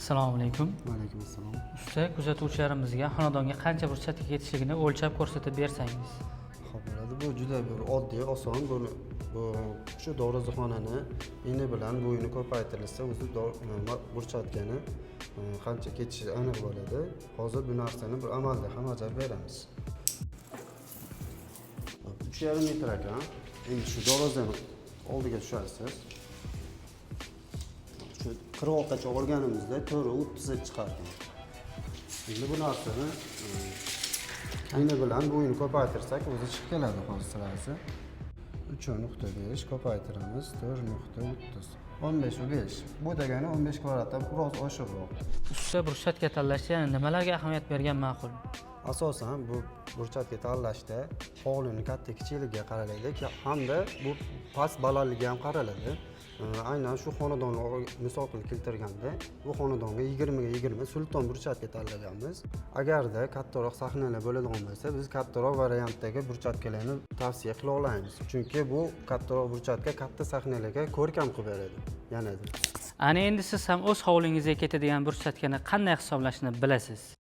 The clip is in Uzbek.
Assalomu alaykum. Va alaykum assalom. Usta, kuzatuvchilarimizga xonadonga qancha burchakka ketishligini o'lchab ko'rsatib bersangiz. Xo'p bo'ladi. Bu juda bir oddiy, oson. Bu shu darvozaxonani eni bilan bo'yini ko'paytirilsa, o'zi burchatkani qancha ketishi aniq bo'ladi. Hozir bu narsani bir amalda ham bajarib beramiz. 3,5 metr ekan. Endi shu darvozani oldiga tushasiz. Shu qirg'oqgacha olganimizda 4.30 chiqargan. Endi bu narsani eni bilan bo'yini ko'paytirsak, o'zi chiqib keladi hozir sirasi. 3.5 ko'paytiramiz 4.30. 15.5. Bu degani 15 kvadratdan biroz oshiqroq. Usta, burchatka tanlashda yana nimalarga ahamiyat bergan ma'qul? Asosan bu burchatka tanlashda hovlining katta kichikligiga qaraladi hamda bu past balandligi ham qaraladi. Aynan shu xonadonni misol qilib keltirganda, bu xonadonga 20 ga 20 sulton burchatka tanlaganmiz. Agarda kattaroq sahnalar bo'ladigan bo'lsa, biz kattaroq variantdagi burchatkalarni tavsiya qila olamiz. Chunki bu kattaroq burchatka katta sahnalarga ko'rkam qilib beradi. Yanada. Ana endi siz ham o'z hovlingizga ketadigan burchatkani qanday hisoblashni bilasiz.